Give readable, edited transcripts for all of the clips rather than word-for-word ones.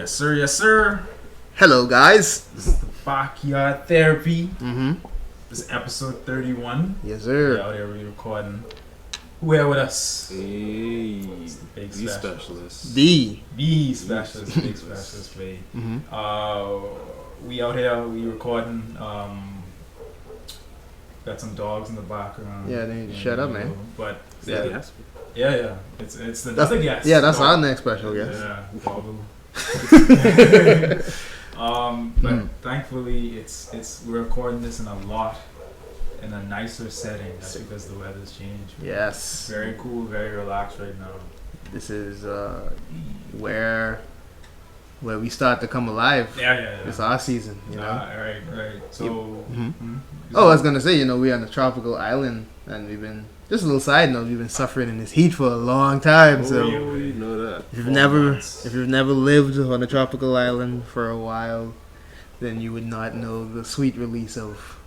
Yes, sir. Yes, sir. Hello, guys. This is the Backyard Therapy. Mm-hmm. This is episode 31. Yes, sir. We out here recording. Who here with us? Hey, It's the big the specialist. D. B specialist. Big specialist. Babe. Mm-hmm. We out here. We recording. Got some dogs in the background. Yeah, they need to shut up, man. But yeah. yeah. It's the That's another guest. Yeah, that's our next special guest. Yeah, Babu. But thankfully we're recording this in a nicer setting. That's because the weather's changed. Yes. Very cool, very relaxed right now. This is where we start to come alive. Yeah. It's our season, you know. Right. So Oh, I was gonna say, we're on a tropical island, and we've been just a little side note. We've been suffering in this heat for a long time. So you know that. if you've never lived on a tropical island for a while, then you would not know the sweet release of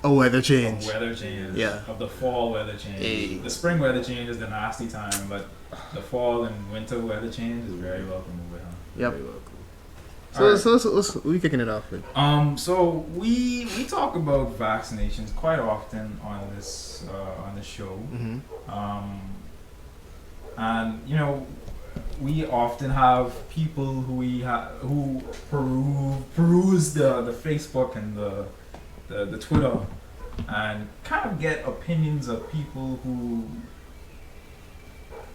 a weather change. Yeah. Of the fall weather change. Hey. The spring weather change is the nasty time, but the fall and winter weather change is very welcome over here. Yep. Very welcome. So we kicking it off with. So we talk about vaccinations quite often on this show, Mm-hmm. and we often have people who peruse the Facebook and the Twitter and kind of get opinions of people who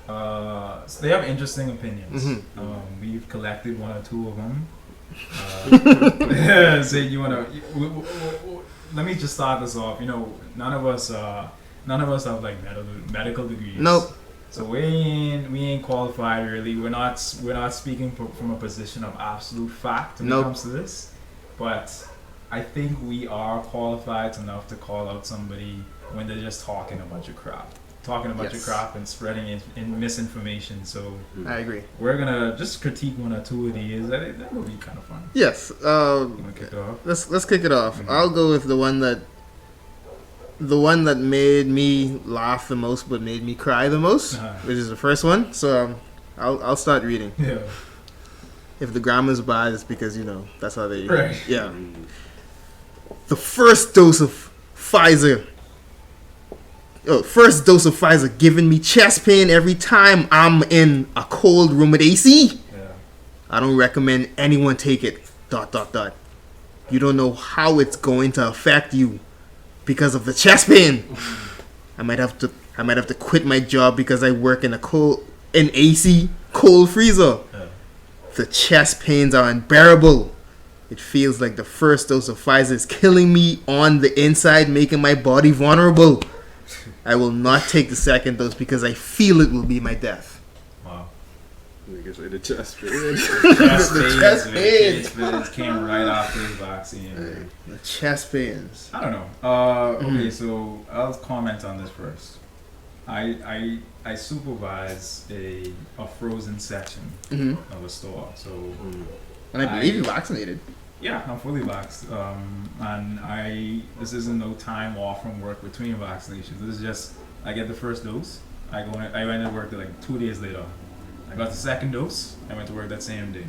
so they have interesting opinions. Mm-hmm. We've collected one or two of them. So you wanna? Let me just start this off. None of us have like medical degrees. Nope. So we ain't qualified really. We're not speaking from a position of absolute fact when it comes to this. But I think we are qualified enough to call out somebody when they're just talking a bunch of crap. And spreading in misinformation. So I agree. we're gonna just critique one or two of these. That will be kind of fun. Yes. You wanna kick it off? Let's kick it off. Mhm. I'll go with the one that made me laugh the most, but made me cry the most, which is the first one. So I'll start reading. Yeah. If the grammar's bad, it's because that's how they. Right. Yeah. The first dose of Pfizer giving me chest pain every time I'm in a cold room with AC. Yeah. I don't recommend anyone take it. ... You don't know how it's going to affect you because of the chest pain. I might have to quit my job because I work in an AC cold freezer. Yeah. The chest pains are unbearable. It feels like the first dose of Pfizer is killing me on the inside, making my body vulnerable. I will not take the second dose because I feel it will be my death. Wow. Niggas say the chest pain. Chest pains came right after the vaccine. The chest pains. I don't know. Okay, so I'll comment on this first. I supervise a frozen section of a store, so And I believe you vaccinated. yeah, I'm fully vaxxed. And this isn't no time off from work between vaccinations. This is just I get the first dose. I went to work like 2 days later. I got the second dose. I went to work that same day.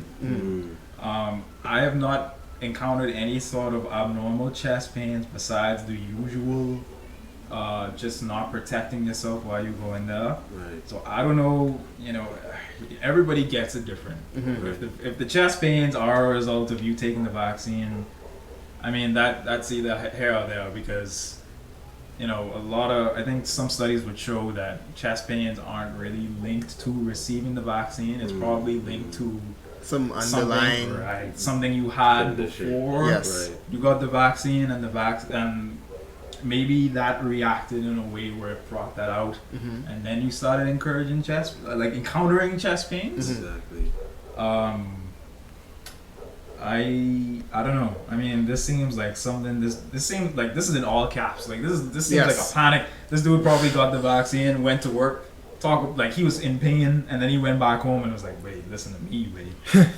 I have not encountered any sort of abnormal chest pains besides the usual just not protecting yourself while you go in there. Right. So I don't know, everybody gets it different. If the chest pains are a result of you taking the vaccine, I mean that's either here or there, because I think some studies would show that chest pains aren't really linked to receiving the vaccine. It's probably linked to Some underlying. something you had condition. before Yes. you got the vaccine, and maybe that reacted in a way where it brought that out, and then you started encountering chest pains. Exactly. I don't know. I mean, this seems like something. This seems like this is in all caps. Like this seems like a panic. This dude probably got the vaccine, went to work, talked like he was in pain, and then he went back home and was like, "Wait, listen to me, wait."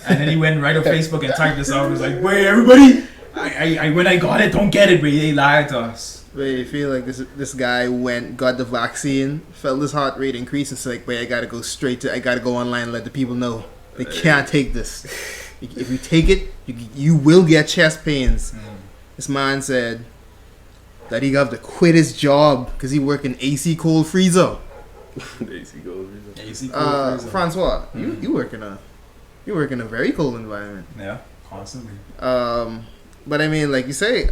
And then he went right on Facebook and typed this out. And was like, "Wait, everybody, I when I got it, don't get it, wait, they lied to us." Wait, you feel like this guy got the vaccine, felt his heart rate increase, and it's like, wait, I gotta go online and let the people know they can't take this. If you take it, you will get chest pains. This man said that he got to quit his job because he work in AC cold freezer. AC goes. AC cold freezer. Francois, you work in a very cold environment. Yeah, constantly. But I mean, like you say,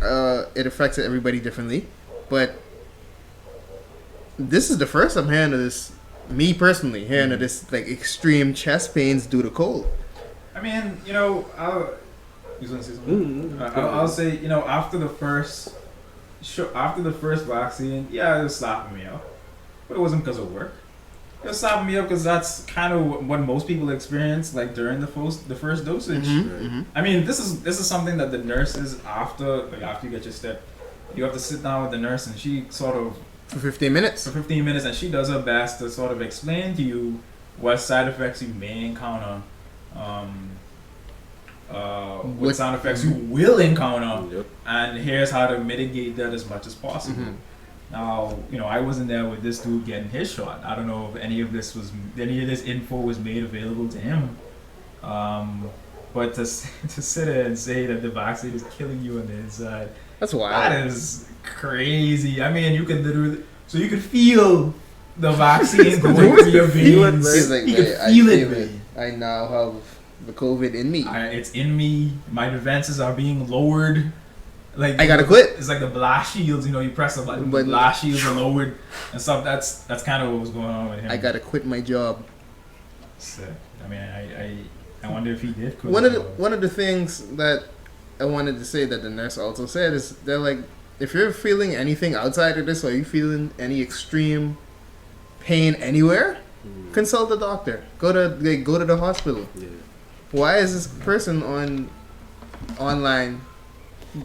it affects everybody differently. But this is the first I'm hearing of this. Me personally, hearing of this like extreme chest pains due to cold. I mean, you know, you want to say something? I'll say, you know, after the first vaccine, yeah, it was slapping me up, but it wasn't because of work. It was slapping me up because that's kind of what most people experience, like during the first dosage. I mean, this is something that the nurses after you get your step, you have to sit down with the nurse and she sort of For 15 minutes. and she does her best to sort of explain to you what side effects you may encounter. What sound effects you will encounter, and here's how to mitigate that as much as possible. Now, you know, I wasn't there with this dude getting his shot. I don't know if any of this info was made available to him. But to sit there and say that the vaccine is killing you on the inside, That's wild. that is crazy. I mean, you could feel the vaccine going through your veins. He's like, You could "Man, feel it, man. I now have the COVID in me. It's in me. My defenses are being lowered. Like I gotta quit. It's like the blast shields. You know, you press the button, the But- blast shields are lowered and stuff. That's kind of what was going on with him. I gotta quit my job. Sick. I mean, I wonder if he did quit. One of the things that I wanted to say that the nurse also said is they're like, if you're feeling anything outside of this, or you feeling any extreme pain anywhere, consult a doctor. Go to the hospital. Yeah. Why is this person online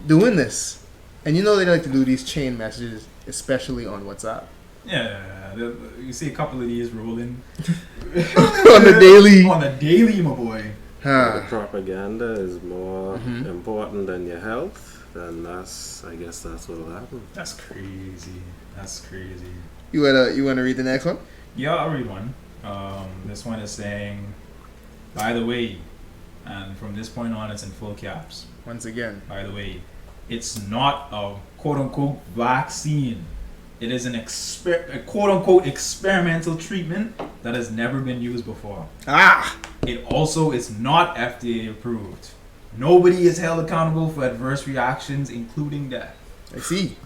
doing this? And you know they like to do these chain messages, especially on WhatsApp. Yeah, you see a couple of these rolling On the daily. on the daily, my boy. The propaganda is more important than your health, then I guess that's what'll happen. That's crazy. That's crazy. You wanna read the next one? Yeah, I'll read one. This one is saying, by the way, and from this point on, it's in full caps. Once again. By the way, it's not a quote-unquote vaccine. It is a quote-unquote experimental treatment that has never been used before. It also is not FDA approved. Nobody is held accountable for adverse reactions, including death. I see.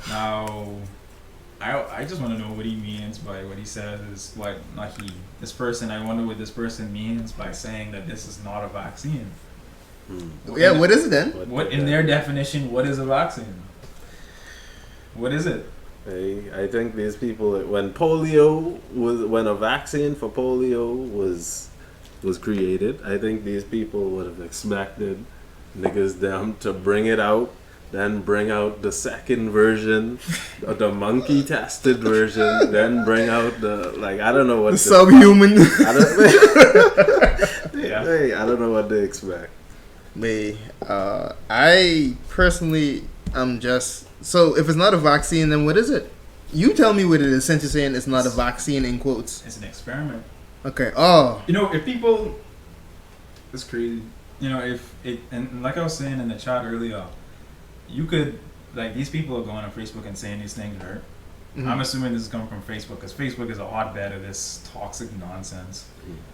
Now, I just want to know what he means by what he says. Not he. This person. I wonder what this person means by saying that this is not a vaccine. Yeah, what is it then? What in their definition? What is a vaccine? What is it? I think these people, when a vaccine for polio was created, I think these people would have expected niggas them to bring it out, then bring out the second version, the monkey tested version, then bring out I don't know what The subhuman. I don't know what they expect. I personally am just, so if it's not a vaccine, then what is it? You tell me what it is, since you're saying it's not a vaccine in quotes. It's an experiment. Okay. Oh. You know, if people, it's crazy. You know, if it, and like I was saying in the chat earlier, you could, these people are going on Facebook and saying these things, right? Mhm. I'm assuming this is coming from Facebook because Facebook is a hotbed of this toxic nonsense.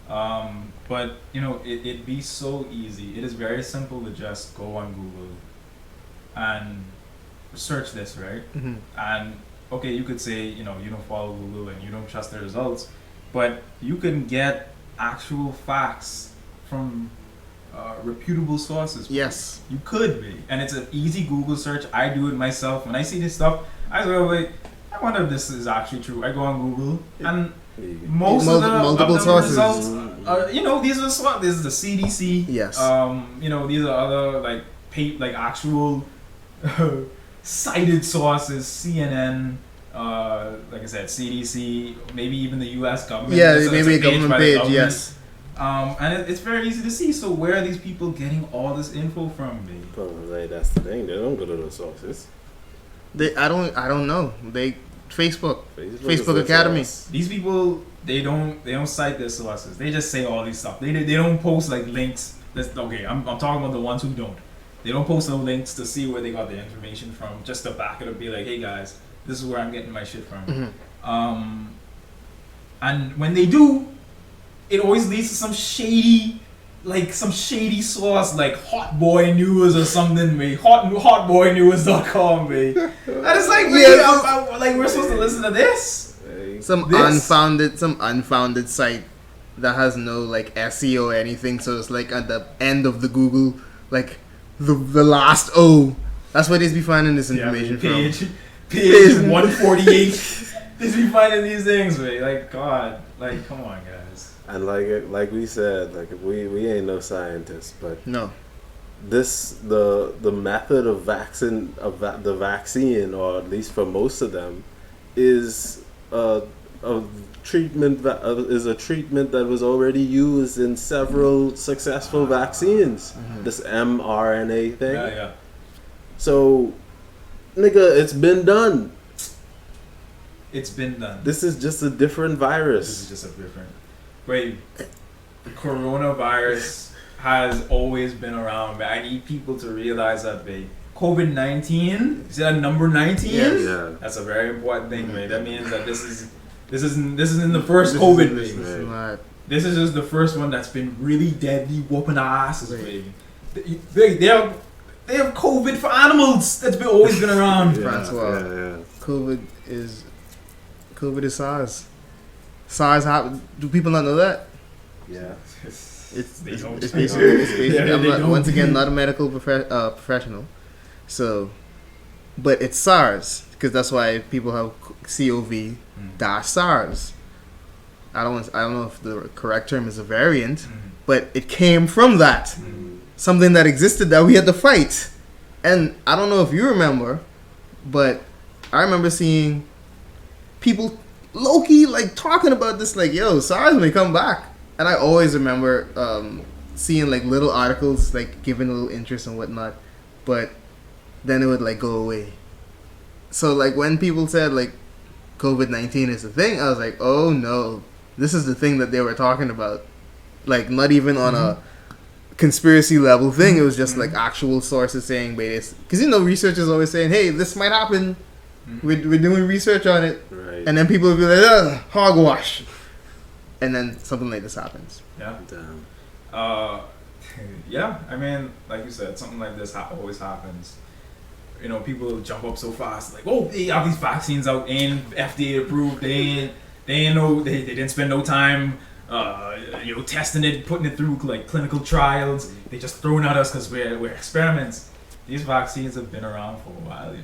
But, you know, it'd be so easy. It is very simple to just go on Google and search this, right? Mhm. And, okay, you could say, you know, you don't follow Google and you don't trust the results, but you can get actual facts from reputable sources. Yes. You could be. And it's an easy Google search. I do it myself. When I see this stuff, I go like, I wonder if this is actually true. I go on Google and most of the Multiple sources. results are, you know, these are this is the CDC. Yes. You know, these are other actual cited sources, CNN, like I said, CDC, maybe even the U.S. government. Yeah, It's maybe a page government by the page. government. Yes. And it's very easy to see. So where are these people getting all this info from? Me? That's the thing. They don't go to the sources. I don't know. Facebook is Facebook Academy. source. These people, they don't cite their sources. They just say all these stuff. They don't post like links. Okay, I'm talking about the ones who don't. They don't post no links to see where they got their information from. Just to back it up, be like, hey guys, this is where I'm getting my shit from. Mm-hmm. And when they do, it always leads to some shady source like Hot Boy News or something, mate. Hotboynews.com, mate. And it's like, Yeah, like we're supposed to listen to this? Some unfounded site that has no like SEO or anything, so it's like at the end of the Google, like the last O. That's where they be finding this information from. Page 148. They be finding these things, mate. Like, God, like, come on, guys. And like we said, like we ain't no scientists, but No. the method of the vaccine, or at least for most of them, is a treatment that was already used in several successful vaccines. This mRNA thing. Yeah. So, nigga, it's been done. It's been done. This is just a different virus. This is just a different. Wait, coronavirus has always been around, but I need people to realize that, babe. COVID-19, is that number 19? Yeah. That's a very important thing, mate. That means that this isn't the first COVID, babe. This is just the first one that's been really deadly, whooping our asses, baby. They have COVID for animals. That's always been around. Francois. COVID is SARS. SARS happened. Do people not know that? Yeah. It's don't. basically Yeah, I'm they not, don't. once again not a medical professional, so but it's SARS because that's why people have COV-SARS. I don't know if the correct term is a variant, but it came from that, something that existed that we had to fight. And I don't know if you remember, but I remember seeing people low-key like talking about this, like, yo, SARS may come back. And I always remember seeing like little articles like giving a little interest and whatnot, but then it would like go away. So like when people said like COVID-19 is the thing, I was like, oh no, this is the thing that they were talking about. Like not even on a conspiracy level thing. It was just like actual sources saying, because researchers always saying, hey, this might happen. We're doing research on it, Right. and then people will be like, hogwash. And then something like this happens. Yeah. Damn. Yeah. I mean, like you said, something like this always happens. People jump up so fast, like, oh, they have these vaccines out and FDA approved. They didn't spend no time, testing it, putting it through like clinical trials. They just throwing at us because we're experiments. These vaccines have been around for a while,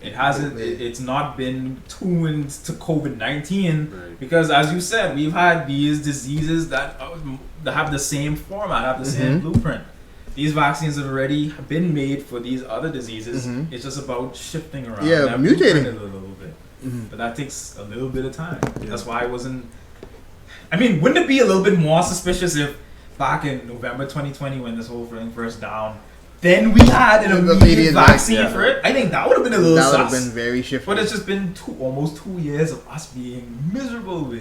It hasn't. It's not been tuned to COVID-19 because, as you said, we've had these diseases that have the same format, have the same blueprint. These vaccines have already been made for these other diseases. It's just about shifting around. Yeah, mutating a little bit. But that takes a little bit of time. Yeah. That's why I wasn't. I mean, wouldn't it be a little bit more suspicious if back in November 2020, when this whole thing first down, then we had an immediate vaccine for it? I think that would have been a little. That would have been very shifty. But it's just been almost 2 years of us being miserable,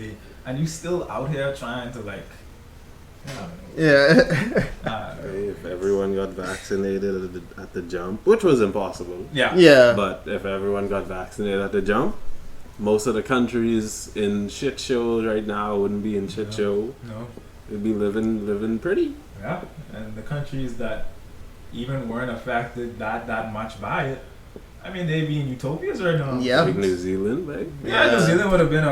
and you still out here trying to like. If everyone got vaccinated at the jump, which was impossible. Yeah. But if everyone got vaccinated at the jump, most of the countries in shit shows right now wouldn't be in shit show. No. They'd be living pretty. Yeah. And the countries that even weren't affected that much by it, I mean, they'd be in utopias right now. Yeah. Like New Zealand, right? Yeah, New Zealand would have been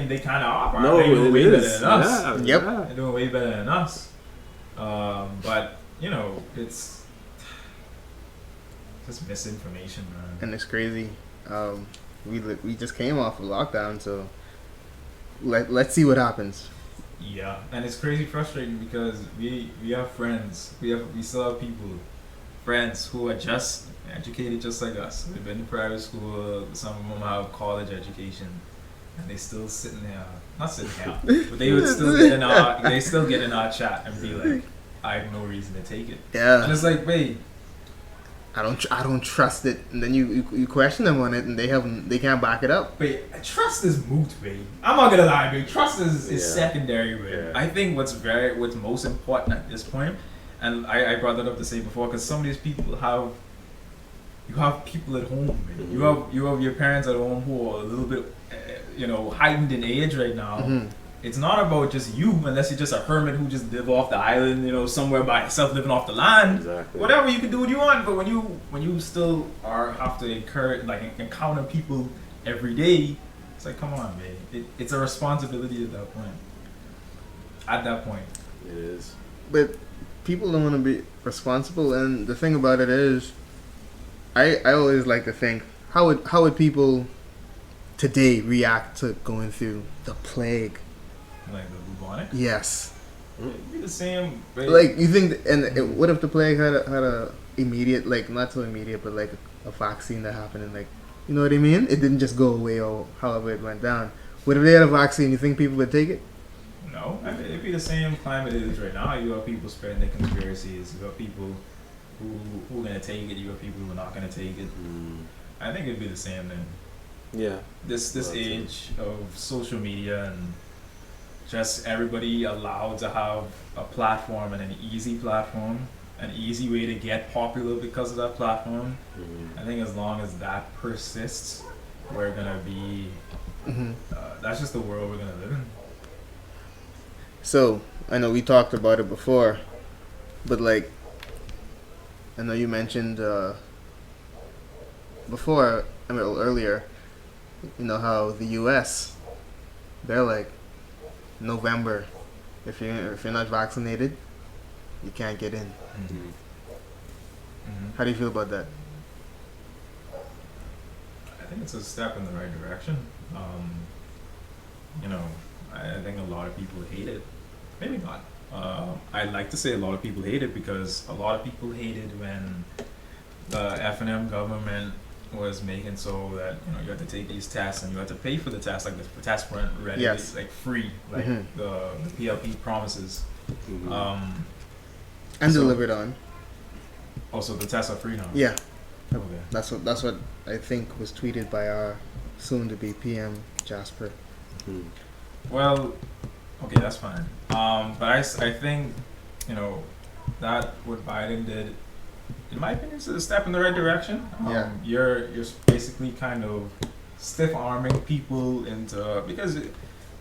they kind of are. No, they're doing way better than us. Yeah, Yep. They're doing way better than us. But, it's just misinformation, man. And it's crazy. We just came off of lockdown, so let's see what happens. Yeah, and it's crazy frustrating because we have friends. We still have friends who are just educated just like us. They've been to private school. Some of them have college education, and they still not sitting here, but they would still get in our chat and be like, I have no reason to take it. Yeah. And it's like, wait, I don't trust it, and then you question them on it, and they can't back it up. But trust is moot, babe. I'm not gonna lie, babe. Trust is Yeah. secondary, babe. Yeah. I think what's most important at this point, and I brought that up to say before, because some of these people you have people at home, babe. You have your parents at home who are a little bit, heightened in age right now. Mhm. It's not about just you, unless you're just a hermit who just live off the island, somewhere by yourself, living off the land. Exactly. Whatever, you can do what you want. But when you still have to encounter people every day, it's like, come on, man. It's a responsibility at that point. At that point. It is. But people don't want to be responsible, and the thing about it is, I always like to think, how would people today react to going through the plague? Like the bubonic. Yes. It'd be the same. Right? Like, you think, what if the plague had a immediate, like, not so immediate, but like a vaccine that happened, and, like, you know what I mean? It didn't just go away or however it went down. What if they had a vaccine? You think people would take it? No, I mean, it'd be the same climate it is right now. You have people spreading their conspiracies. You have people who are gonna take it. You have people who are not gonna take it. I think it'd be the same then. Yeah. This Well, age of social media and just everybody allowed to have a platform and an easy way to get popular because of that platform. I think as long as that persists, we're gonna be. That's just the world we're gonna live in. So, I know we talked about it before, but, like, I know you mentioned earlier, how the U.S., they're like, November, if you're not vaccinated, you can't get in. How do you feel about that? I think it's a step in the right direction. I think a lot of people hate it. Maybe not. I'd like to say a lot of people hate it because a lot of people hated when the F&M government was making so that you had to take these tests and you had to pay for the tests, like the tests weren't ready, Yes. like free, like the PLP promises. And so- delivered on. Also, the tests are free now. Yeah, Okay. that's what I think was tweeted by our soon-to-be PM Jasper. Well, okay, that's fine. But I think, that what Biden did, in my opinion, is a step in the right direction. Yeah. You're basically kind of stiff arming people because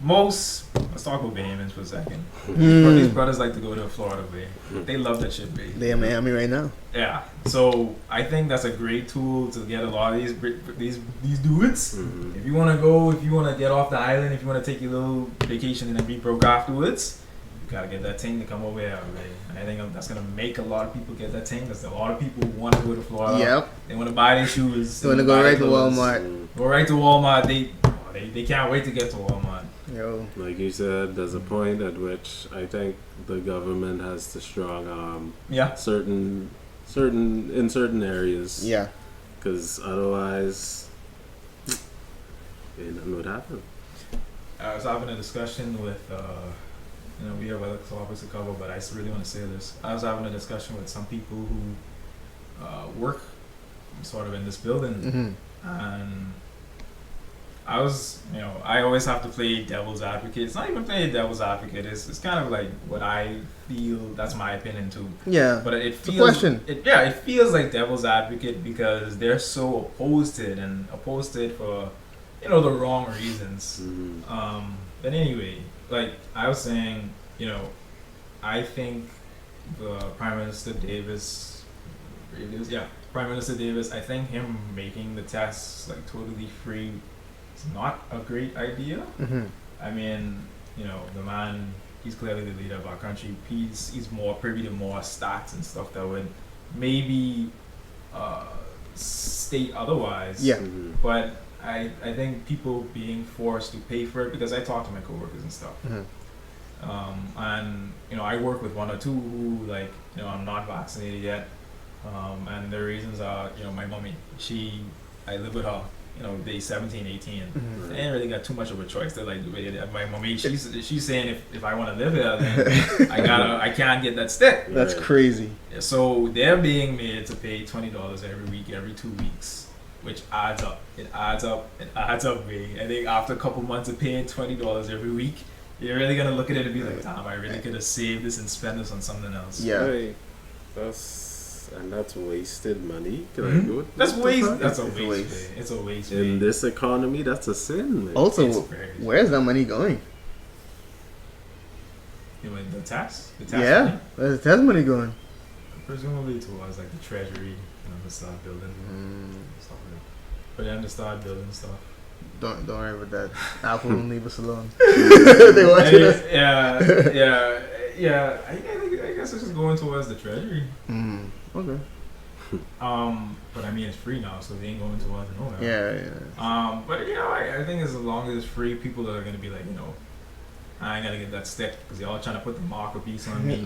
let's talk about Bahamians for a second. These brothers like to go to Florida Bay. They love that shit, Bay. They in Miami right now. Yeah. So I think that's a great tool to get a lot of these dudes. If you want to go, if you want to get off the island, if you want to take your little vacation and then be broke afterwards, you gotta get that thing to come over here, right? I think that's gonna make a lot of people get that thing because a lot of people want to go to Florida. Yep. They want to buy their shoes. They want to go right to Walmart. Go right to Walmart. They can't wait to get to Walmart. Yo. Like you said, there's a point at which I think the government has to strong arm Yeah. certain areas. Yeah. Because otherwise, nothing would happen. I was having a discussion with, we have other topics to cover, but I really want to say this. I was having a discussion with some people who work sort of in this building, and I was, I always have to play devil's advocate. It's not even playing devil's advocate. It's kind of like what I feel. That's my opinion too. Yeah. But it It's a feels. question. It feels like devil's advocate because they're so opposed to it and opposed to it for, the wrong reasons. But anyway, like I was saying, I think the Prime Minister Davis, I think him making the tests like totally free is not a great idea. I mean, the man, he's clearly the leader of our country. He's more privy to more stats and stuff that would maybe state otherwise. Yeah. But I think people being forced to pay for it, because I talk to my coworkers and stuff. And I work with one or two who I'm not vaccinated yet, and their reasons are my mommy, I live with her, they 17, 18. Mhm. They ain't really got too much of a choice. They're like, my mommy, she's saying if I want to live here, then I can't get that stick. That's Right. crazy. So they're being made to pay $20 every week, every 2 weeks, which adds up. It adds up. It adds up, man. I think after a couple months of paying $20 every week, you're really gonna look at it and be like, damn, I really could have saved this and spent this on something else. Yeah. Right. That's wasted money. Can I Mhm. go? That's waste. That's a It's a waste. waste. Man. It's a waste. In Man. this economy, that's a sin, man. Also, It's crazy. where's that money going? You mean the tax? The tax Yeah, money? where's the tax money going? Presumably towards like the treasury, to start building stuff. For them to start building stuff. Don't worry about that. Apple won't leave us alone. They watching us. Yeah. I guess it's just going towards the treasury. Okay. But I mean it's free now, so they ain't going towards it nowhere. Yeah. But I think as long as it's free, people are gonna be like, I ain't gotta get that stick because y'all trying to put the mark of beast on me.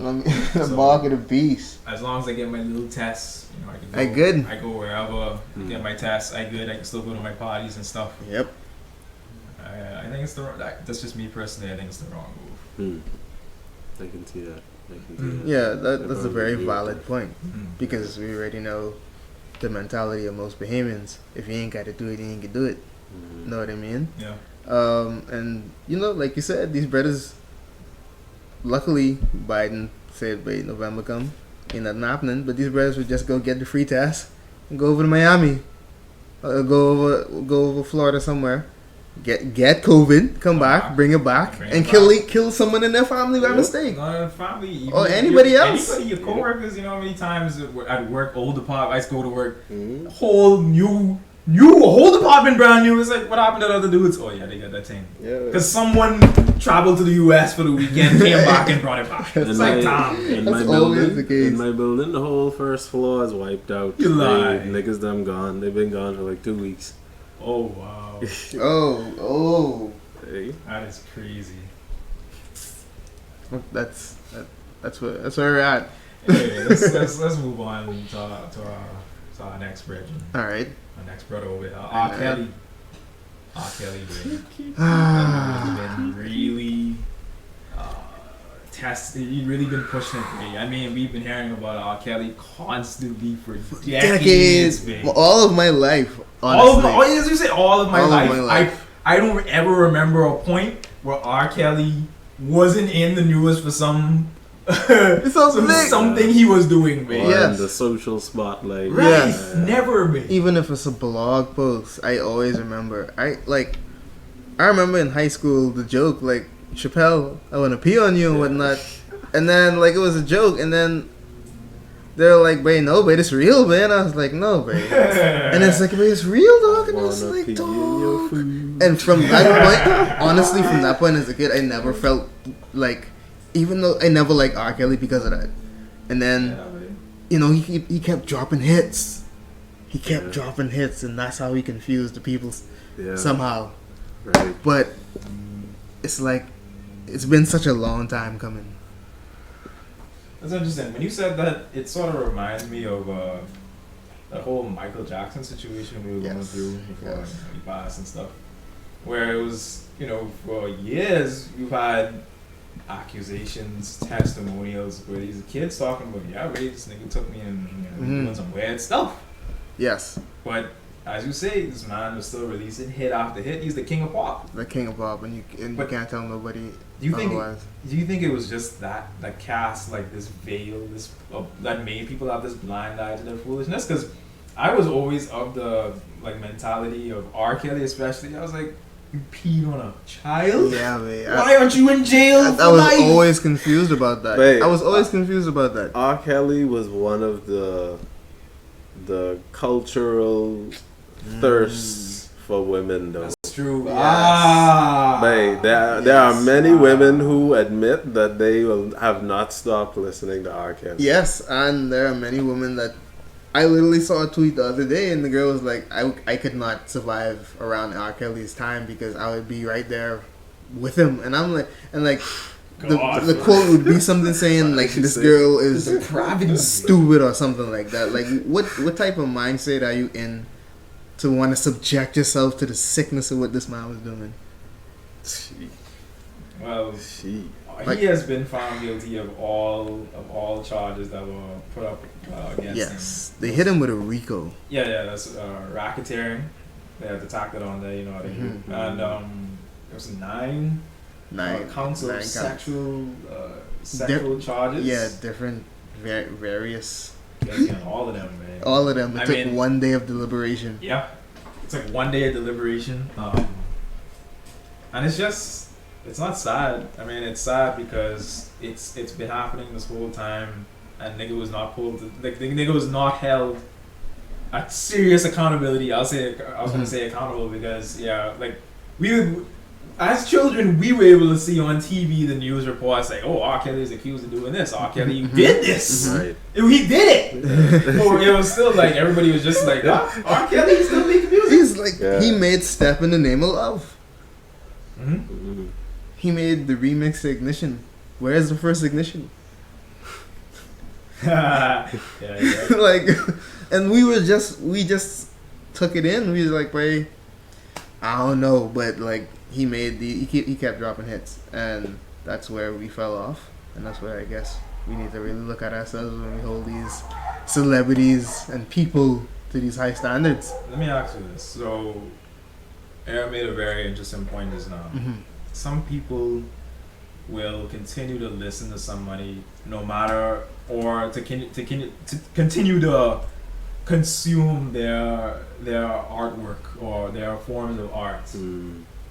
The So- mark of the beast. As long as I get my little tests, I can go. I good. I go wherever, get my tests. I good. I can still go to my parties and stuff. Yep. I think it's that's just me personally. I think it's the wrong move. I can see that. Yeah, that's a very agree with valid that. point because we already know the mentality of most Bahamians. If you ain't got to do it, you ain't gonna do it. Know what I mean? Yeah. And like you said, these brothers. Luckily, Biden said by November come, ain't nothing happening. But these brothers would just go get the free test and go over to Miami, go over Florida somewhere, get COVID, come back, bring it back, and kill someone in their family by mistake. Not family. Even Or anybody else. Anybody, your coworkers. How many times at work, old department, I used to go to work, Mm-hmm. whole whole department brand new. It's like, what happened to the other dudes? Oh yeah, they got that thing. Yeah. Because someone traveled to the U.S. for the weekend, came back and brought it back. It's like, damn. That's always the case. In my building, the whole first floor is wiped out. You lie. Niggas them gone. They've been gone for like 2 weeks. Oh wow, Oh, Hey. that is crazy. that's where we're at. Anyway, let's move on to our next bridge. All right. Our next brother over here, R. Kelly. R. Kelly, has been really tested. He's really been pushing it. Man. I mean, we've been hearing about R. Kelly constantly for decades. Man. All of my life. Honestly. As you say, all of my All of life. my life. I don't ever remember a point where R. Kelly wasn't in the news for something he was doing, man. Or Yes. in the social spotlight. Right. Yes. Never been. Even if it's a blog post, I always remember. I remember in high school the joke like, Chappelle, I want to pee on you and whatnot, and then it was a joke, and then they're like, "Babe, no, babe, it's real, man." I was like, "No, babe," and it's like, "Babe, it's real, dog," and I was Wanna like, pee in your "Dog." food. And from that point, honestly, from that point as a kid, I never felt like, even though I never liked R. Kelly because of that, and then he kept dropping hits. He kept dropping hits, and that's how he confused the people somehow. Right. But it's like, it's been such a long time coming. That's interesting. When you said that, it sort of reminds me of that whole Michael Jackson situation we were going Yes. through before Yes. he passed and stuff. Where it was, for years, you've had accusations, testimonials, where these kids talking about, yeah, Ray, this nigga took me and doing some weird stuff. Yes, But as you say, this man was still releasing hit after hit. He's the king of pop. the king of pop, and you But can't tell nobody Do you think? otherwise. Do you think it was just that cast like this veil, that made people have this blind eye to their foolishness? Because I was always of the mentality of R. Kelly, especially. I was like, you peed on a child? Yeah, man. Why aren't you in jail? I for was life? always confused about that. Babe, I was always confused about that. R. Kelly was one of the cultural thirsts for women, though. That's true. Yes. Babe, there are many women who admit that they have not stopped listening to R. Kelly. Yes, and there are many women that I literally saw a tweet the other day, and the girl was like, I could not survive around R. Kelly's time because I would be right there with him. And I'm like, the quote would be something saying like, this girl is stupid or something like that. Like, what type of mindset are you in to want to subject yourself to the sickness of what this man was doing. Well, She. Like- he has been found guilty of all charges that were put up against him. Yes, they hit him with a RICO. Yeah, that's racketeering. They had to tack that on there, you know what I mean? Mhm. And there was nine counts of counts. sexual charges. Yeah, different, various. Guilty on all of them, man. All of them. It I took mean- 1 day of deliberation. Yeah, it's like 1 day of deliberation, and it's not sad. I mean, it's sad because it's been happening this whole time, and nigga was not pulled. Like the nigga was not held at serious accountability. I was gonna say accountable because like as children we were able to see on TV the news reports like, oh, R. Kelly is accused of doing this. R. Kelly did this. Right. He did it. Or it was still like everybody was just like, R. Kelly still making music. He's like, Yeah. he made Step in the Name of Love. Mm. He made the remix to Ignition. Where's the first Ignition? yeah. Like, and we just took it in. We was like, wait, I don't know, but like he kept dropping hits, and that's where we fell off, and that's where I guess we need to really look at ourselves when we hold these celebrities and people to these high standards. Let me ask you this. So, Aaron made a very interesting point just now. Mm-hmm. Some people will continue to listen to somebody no matter, or to continue to consume their artwork or their forms of art,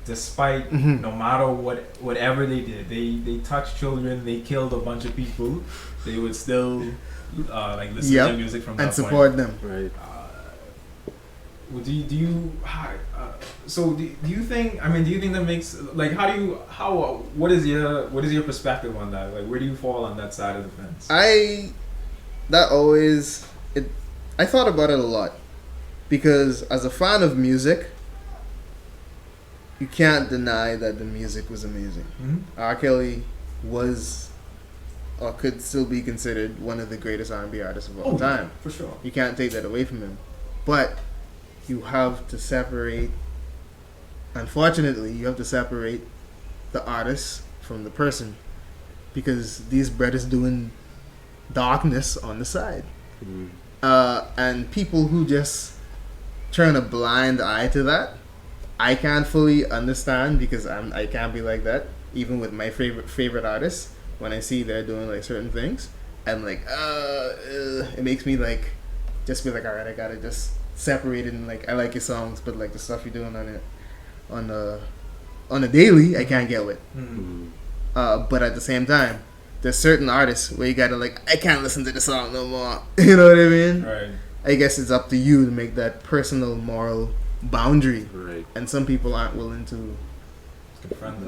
despite Mhm. no matter whatever they did. They touched children, they killed a bunch of people. They would still like listen to Yep. their music from that And support them. Right. well, do you so do you think, I mean, do you think that makes, like, what is your perspective on that? Like, where do you fall on that side of the fence? I thought about it a lot, because as a fan of music, you can't deny that the music was amazing. Mhm. R. Kelly was, or could still be considered, one of the greatest R&B artists of all time. For sure. You can't take that away from him. But you have to separate, unfortunately, you have to separate the artist from the person, because these brothers doing darkness on the side. Mm. And people who just turn a blind eye to that, I can't fully understand, because I can't be like that. Even with my favorite artists, when I see they're doing like certain things, I'm like, it makes me like just be like, all right, I gotta just separate it. And like, I like your songs, but like the stuff you're doing on a daily, I can't get with. Mm. But at the same time, there's certain artists where you gotta like, I can't listen to the song no more. You know what I mean? Right. I guess it's up to you to make that personal moral boundary. Right. And some people aren't willing to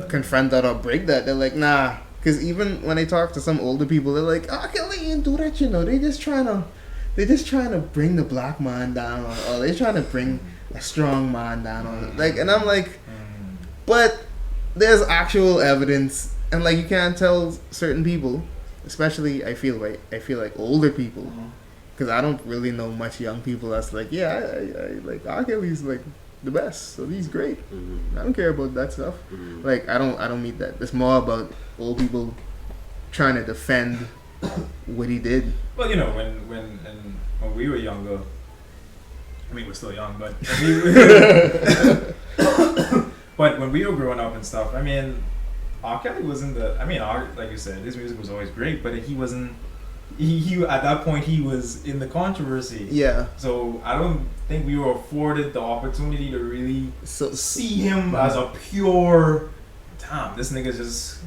Confront that or break that. They're like, nah. Because even when I talk to some older people, they're like, oh, Kelly ain't do that, you know. They're just trying to bring the black man down, or they're trying to bring a strong man down. Like, and I'm like, but there's actual evidence, and like, you can't tell certain people, especially I feel like older people, because I don't really know much young people that's like, yeah, I like R. Kelly's like the best, so he's great. I don't care about that stuff. Like, I don't meet that. It's more about old people trying to defend what he did. Well, you know, when we were younger, I mean, we're still young, but but when we were growing up and stuff, I mean, R. Kelly wasn't like you said, his music was always great, but he wasn't. He at that point he was in the controversy. Yeah. So I don't think we were afforded the opportunity to really see him as a pure, damn, this nigga's just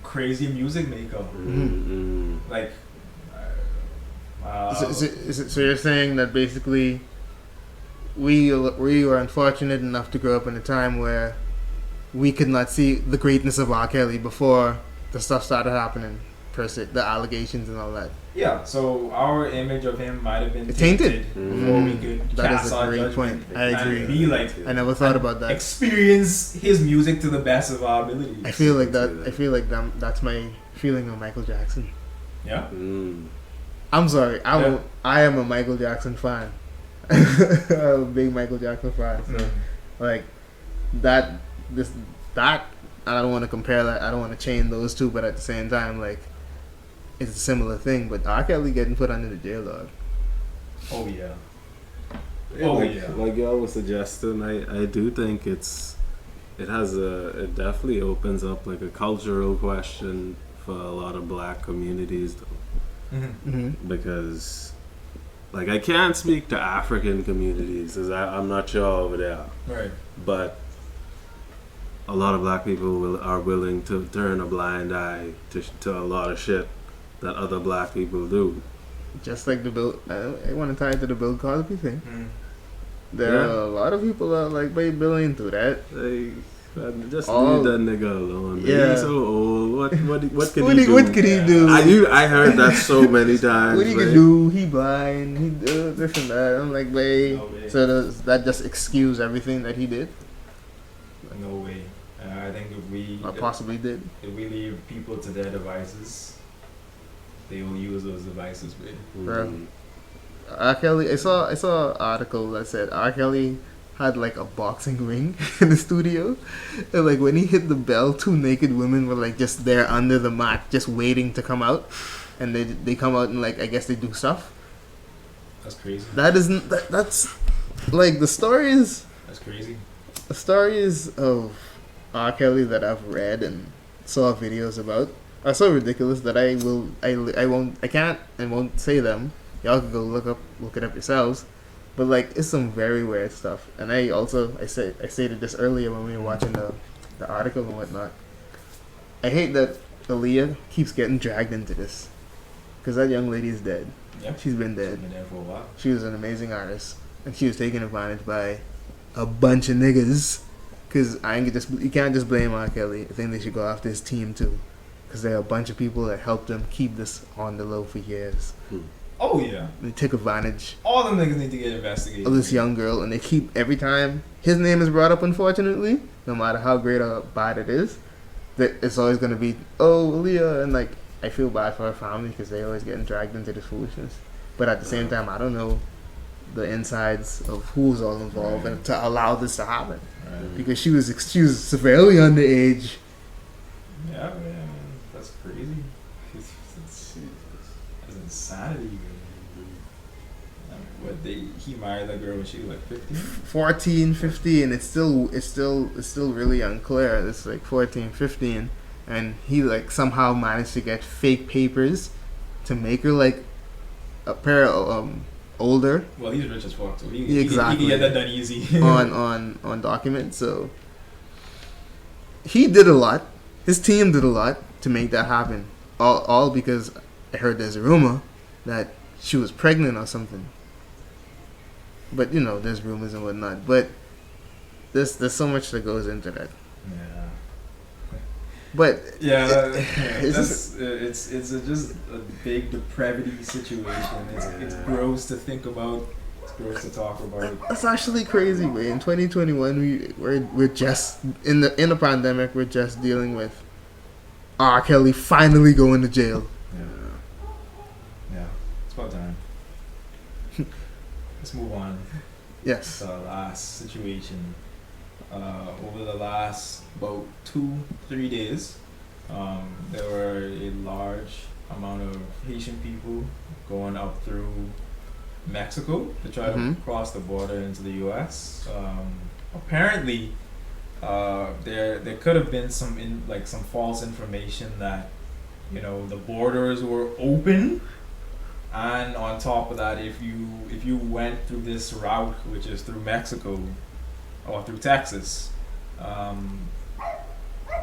crazy music maker. Like, So you're saying that basically we were unfortunate enough to grow up in a time where we could not see the greatness of R. Kelly before the stuff started happening, per se, the allegations and all that. Yeah, so our image of him might have been Tainted. before we could That cast is a our great judgment point. I agree. and be like, I never thought about that. experience his music to the best of our abilities. I feel like that's my feeling of Michael Jackson. Yeah. I'm sorry. Yeah. I am a Michael Jackson fan. I'm a big Michael Jackson fan. So like that I don't want to compare that. I don't want to chain those two, but at the same time, like it's a similar thing. But R. Kelly getting put under the jail, dog. Oh yeah. Like y'all was suggesting, I do think it definitely opens up like a cultural question for a lot of black communities though. Mm-hmm. Because like I can't speak to African communities because I'm not sure over there, Right. but a lot of black people are willing to turn a blind eye to a lot of shit that other black people do. Just like the Bill, I want to tie it to the Bill Cosby thing. There Yeah. are a lot of people that like billing through that. Just Oh. leave that nigga alone. Man. Yeah. He's so old. What can he do? What could he do? I heard that so many times. What he could do? He blind. He do this and that. I'm like, wait. No way. So does that just excuse everything that he did, No way. I think or possibly did? if we leave people to their devices, they will use those devices. Mhm. R. Kelly. I saw an article that said R. Kelly had like a boxing ring in the studio, and like when he hit the bell, two naked women were like just there under the mat, just waiting to come out, and they come out and like I guess they do stuff. That's crazy. That's like the stories. That's crazy. The stories of R. Kelly that I've read and saw videos about are so ridiculous that I can't and won't say them. Y'all can go look it up yourselves. But like it's some very weird stuff. And I stated this earlier when we were watching the article and whatnot. I hate that Aaliyah keeps getting dragged into this, because that young lady is dead. Yep. She's been dead. Been there for a while. She was an amazing artist, and she was taken advantage by a bunch of niggas. Cause you can't just blame R. Kelly. I think they should go after his team too, cause there are a bunch of people that helped him keep this on the low for years. Oh yeah. They took advantage All them niggas need to get investigated. of this young girl, and they keep every time his name is brought up. Unfortunately, no matter how great or bad it is, that it's always gonna be Leah, and like I feel bad for her family because they always getting dragged into this foolishness. But at the same time, I don't know the insides of who's all involved and to allow this to happen. Right. Because she was severely underage. Yeah, man. That's crazy. That's insanity. What he married that girl when she was like 15? 14, 15, it's still really unclear. It's like 14, 15, and he like somehow managed to get fake papers to make her like a pair of older Well, he's rich as fuck, so he Exactly. can get that done easy. on documents. So he did a lot. His team did a lot to make that happen. All because I heard there's a rumor that she was pregnant or something. But you know, there's rumors and whatnot. But there's so much that goes into that. Yeah. But Yeah, it's it's just a big depravity situation. It's gross to think about. It's gross to talk about. that's actually crazy, way. In 2021, we're just in the pandemic. We're just dealing with R. Kelly finally going to jail. Yeah, it's about time. Let's move on. Yes. The last situation. Over the last about 2-3 days, there were a large amount of Haitian people going up through Mexico to try to cross the border into the U.S. Apparently, there could have been some false information that the borders were open. And on top of that, if you went through this route, which is through Mexico or through Texas,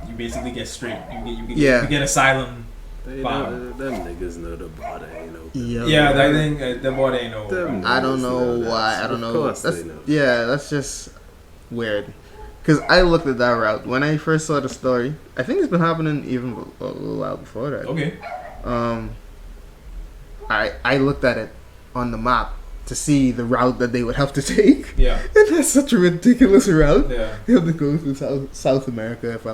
you basically get straight. You get asylum. Them niggas know the border ain't open. Yeah, I think the border ain't open. I don't know why. I don't know. Of course they know. Yeah, that's just weird. Because I looked at that route when I first saw the story. I think it's been happening even a little while before that. Okay. I looked at it on the map to see the route that they would have to take. Yeah. And that's such a ridiculous route. Yeah. They have to go through South America, if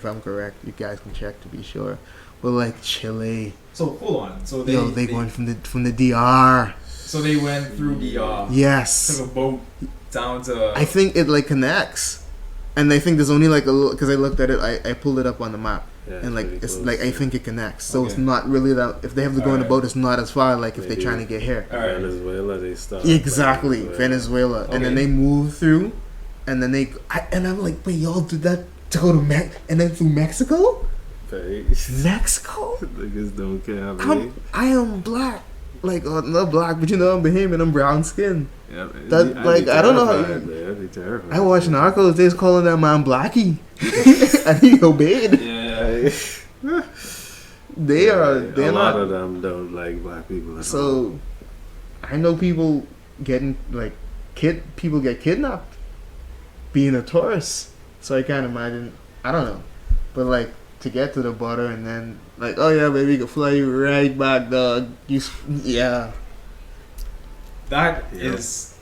I'm correct. You guys can check to be sure. But like Chile. So hold on. So They going from the DR. So they went through the Yes. took a boat down to. I think it like connects, and I think there's only like a little because I looked at it. I pulled it up on the map, Yeah, and like pretty it's close, like I yeah. think it connects. So it's Okay. not really that. If they have to go on a Alright. boat, it's not as far. Like if they're Maybe. trying to get here. Alright. Venezuela, they start. Exactly, Venezuela, and then Okay. they move through, and then and I'm like, but y'all did that to go to and then through Mexico? Mexico? Niggas don't care, man. I am black, like not black, but you know I'm Bahamian, I'm brown skin. Yeah, man. That, I'd be like, I don't know how terrified, you- man. I'd be terrified. I watched Narcos. They was calling that man Blackie, and he obeyed. Yeah. They're a lot not. of them don't like black people at all. So, I know people getting like people get kidnapped, being a tourist. So I can't imagine. I don't know, but like to get to the border and then like, oh yeah, baby, we can fly you right back, dog. Yeah. That Yeah. is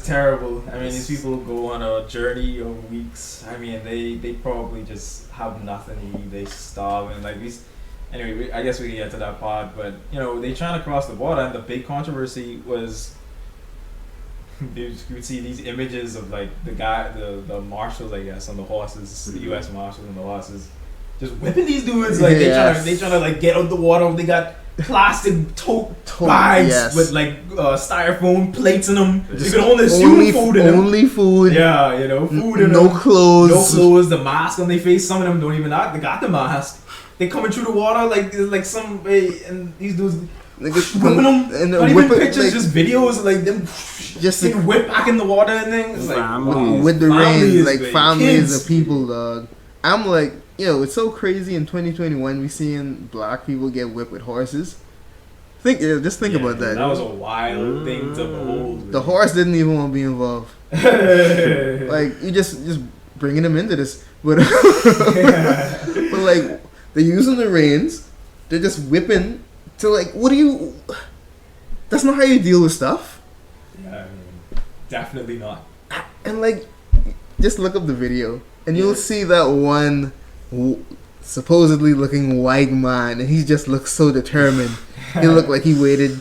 terrible. I mean, these people go on a journey of weeks. I mean, they probably just have nothing to eat. They starve and like these. Anyway, I guess we can get to that part. But you know, they trying to cross the border, and the big controversy was you would see these images of like the marshals, I guess, on the horses, the U.S. marshals on the horses, just whipping these dudes like Yes. they trying to like get out the water. They got plastic tote Tote, bags yes. with like styrofoam plates in them. You Just can only assume food in them. Only food. Yeah, you know, food in No them. clothes. No clothes, the mask on their face. Some of them don't even have. They got the mask. They coming through the water like some and these dudes Niggas whipping them. and Not even whip it, pictures, like, just videos of, like them just getting whipped back in the water and things. Like Families. with the Families, rain, like baby. families Kids. of people, dog. I'm like, it's so crazy in 2021 we seeing black people get whipped with horses. Just think about that. That was a wild thing to behold. The horse didn't even want to be involved. Like you just bringing him into this, but but like they're using the reins, they're just whipping to like, what do you? That's not how you deal with stuff. Yeah, I mean, definitely not. And like, just look up the video, and you'll see that one supposedly looking white man, and he just looks so determined. He looked like he waited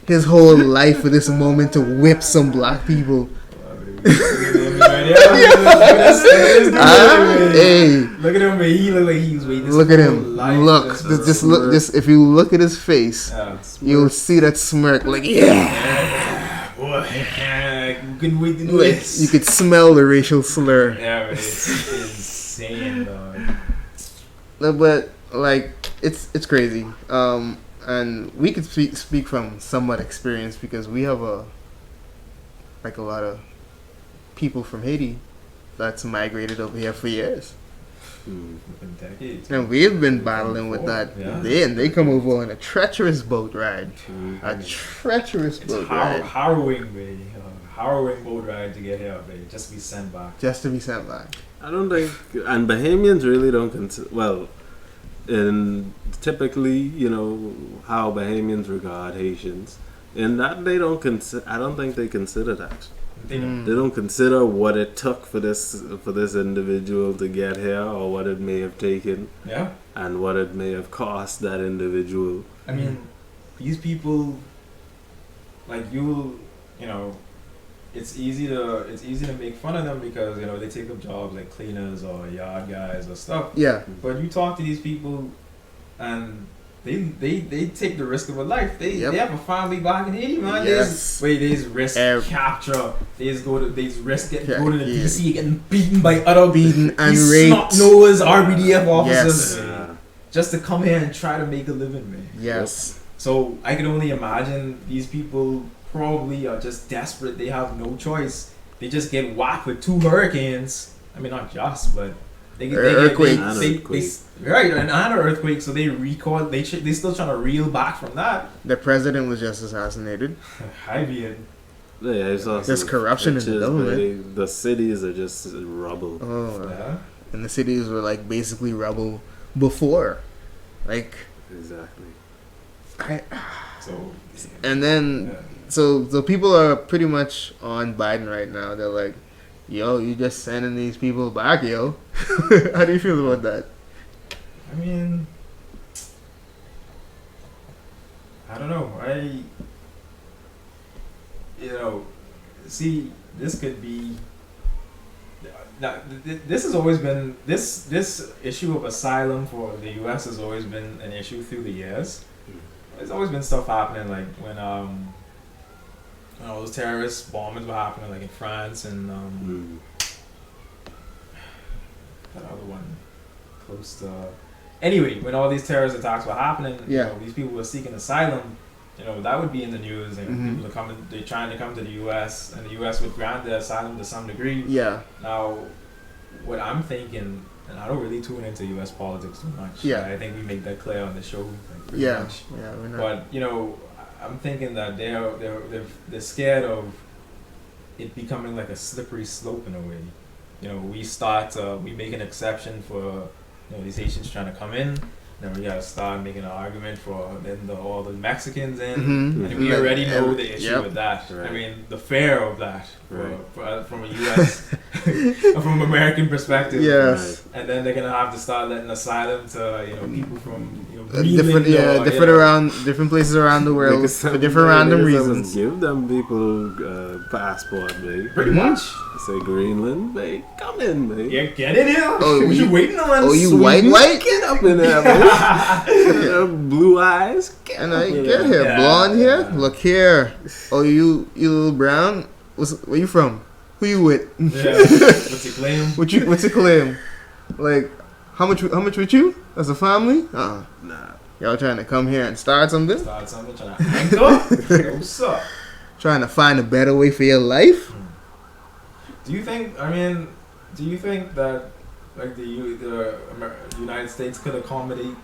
his whole life for this moment to whip some black people. Hey, Look at him, man. He look like he was waiting. his look at whole him. life Look, just just look. Just if you look at his face, Yeah. you'll see that smirk. Like, yeah, Boy, you couldn't wait to do like this. you could smell the racial slur. Yeah, man, it's insane, dog. No, but like it's crazy. And we could speak from somewhat experience because we have a lot of people from Haiti that's migrated over here for years, Mm. In decades. and we've been battling with that. Yeah. They come over on a treacherous boat ride, Mm. a treacherous It's boat ride, harrowing, man. Harrowing boat ride to get here, man. Just to be sent back. just to be sent back. I don't think, and Bahamians really don't consider, well, in typically, how Bahamians regard Haitians, in that they don't consider, I don't think they consider that. They don't. They don't consider what it took for this individual to get here, or what it may have taken, Yeah. and what it may have cost that individual. I mean, these people, like you know, it's easy to make fun of them because they take up jobs like cleaners or yard guys or stuff. Yeah, But you talk to these people, and they take the risk of a life. They have a family back in Haiti, man. Yes. They just risk Ev- capture. They just risk getting Yeah, go to the yeah. DC, getting beaten by other beaten and these raped. snot-nosed RBDF officers, Yes. Yeah. just to come here and try to make a living, man. Yes. So I can only imagine these people probably are just desperate. They have no choice. They just get whacked with 2 hurricanes. I mean, not just, but Earthquake. right, an earthquake. So they record. They still trying to reel back from that. The president was just assassinated. I mean, Yeah, it's also There's corruption in the pictures, government. but the cities are just rubble. Oh, yeah. and the cities were like basically rubble before, like Exactly. So and then yeah. so people are pretty much on Biden right now. They're like, yo, you just sending these people back, yo. How do you feel about that? I mean, I don't know. see, this could be. Now, this has always been this issue of asylum for the U.S. has always been an issue through the years. There's always been stuff happening, like when all those terrorist bombings were happening, like in France and that other one close to. Anyway, when all these terrorist attacks were happening, these people were seeking asylum. That would be in the news, and people are coming. They're trying to come to the U.S., and the U.S. would grant their asylum to some degree. Yeah. Now, what I'm thinking, and I don't really tune into U.S. politics too much. Yeah. I think we make that clear on the show. Much. Yeah, we're not. But I'm thinking that they're scared of it becoming like a slippery slope in a way. We make an exception for these Haitians trying to come in. Then we gotta start making an argument for letting all the Mexicans in, and we already know the issue with that. Right. I mean, the fear of that from a U.S. from an American perspective. Yes. Right. And then they're gonna have to start letting asylum to people from different places around the world for different random reasons. Give them people passport, mate. Pretty much. Say Greenland, mate. Come in, mate. Get in here. Oh, you waiting on? Oh, you white? Get up in there, mate. Blue eyes. Get here. Yeah. Blonde hair. Look here. Oh, you little brown. Where you from? Who you with? Yeah. What's your claim? What's your claim? Like, how much with you? As a family? Nah. Y'all trying to come here and start something? Trying to anchor? What's up? Trying to find a better way for your life? Do you think that like the United States could accommodate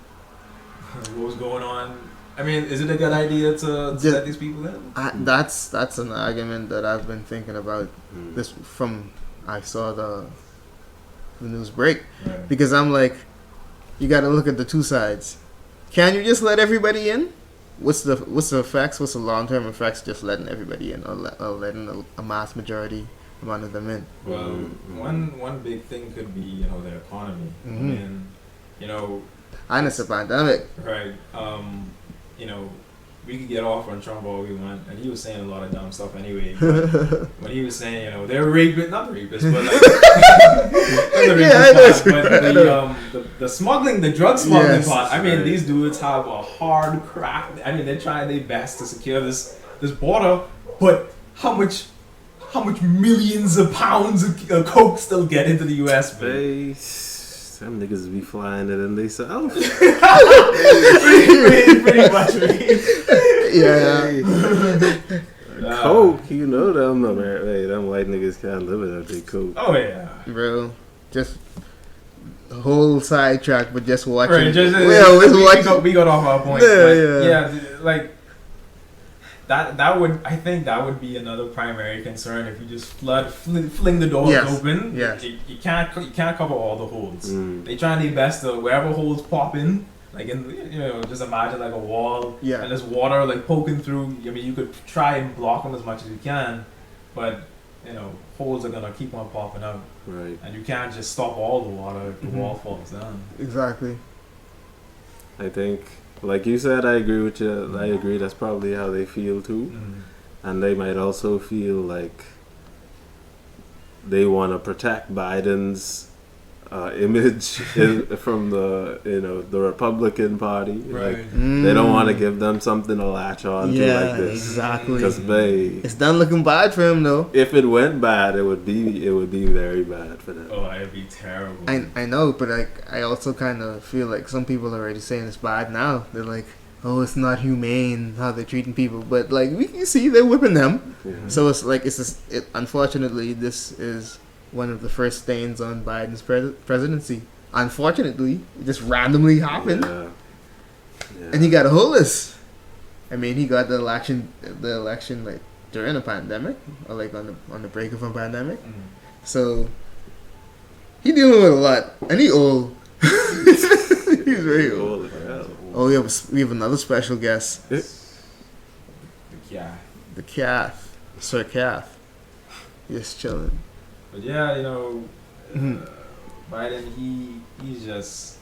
what was going on? I mean, is it a good idea to let these people in? That's an argument that I've been thinking about. This from I saw the news break, because I'm like, you got to look at the two sides. Can you just let everybody in? What's the effects? What's the long-term effects? Just letting everybody in, or letting a mass majority amount of them in. Well, one big thing could be their economy. I mean, and it's a pandemic. Right. We could get off on Trump all we want, and he was saying a lot of dumb stuff anyway. But when he was saying, they're not rapists, but like the smuggling, the drug smuggling part. I mean, these dudes have a hard crack. I mean, they're trying their best to secure this border, but how much millions of pounds of coke still get into the U.S. Some niggas be flying it in themselves. pretty much. Coke, them white niggas can't live without their coke. Oh yeah, bro. Just a whole sidetrack, but just watching. Right, we got off our point. Like that would be another primary concern if you just fling the doors open. Yes. You can't cover all the holes. They trying their best to wherever holes pop in. Like just imagine like a wall and there's water like poking through. I mean, you could try and block them as much as you can, but holes are gonna keep on popping out. Right. And you can't just stop all the water if the wall falls down. Exactly. I think, like you said, I agree with you. I agree that's probably how they feel too. And they might also feel like they want to protect Biden's image from the Republican Party. Right. Like, they don't want to give them something to latch on to like this. Exactly. Because it's done looking bad for him though. If it went bad, it would be very bad for them. Oh, it'd be terrible. I know, but I also kind of feel like some people are already saying it's bad now. They're like, oh, it's not humane how they're treating people, but like we can see they're whipping them. Yeah. So it's like unfortunately, this is one of the first stains on Biden's presidency. Unfortunately, it just randomly happened, and he got a whole list. I mean, he got the election like during a pandemic, or like on the break of a pandemic. So he dealing with a lot, and he old. He's very old. Oh, we have another special guest. The Cath, Sir Cath. Just chilling. But yeah, Biden, he's just.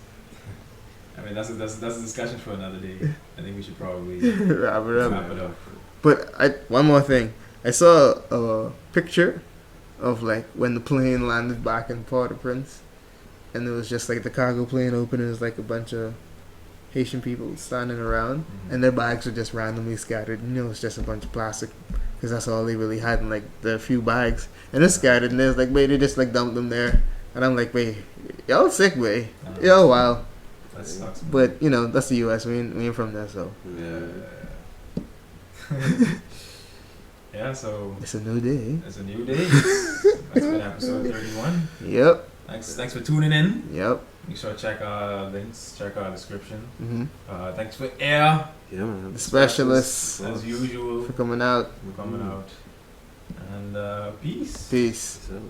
I mean, that's a discussion for another day. I think we should probably wrap it up. But one more thing, I saw a picture of like when the plane landed back in Port-au-Prince, and it was just like the cargo plane open, and it was like a bunch of Haitian people standing around, and their bags were just randomly scattered. You know, it's just a bunch of plastic, because that's all they really had in like the few bags, and they're scattered. And there's like, wait, they just like dumped them there, and I'm like, wait, y'all sick, wait, yo, wow. That sucks. Man. But you know, that's the U.S. We ain't from there, so Yeah, so it's a new day. it's a new day. That's been episode 31. Yep. Thanks for tuning in. Yep. Make sure to check our links, check our description. Mm-hmm. Thanks for Air, Yeah, man. The specialists as usual, for coming out. for coming out. And peace. Peace. So.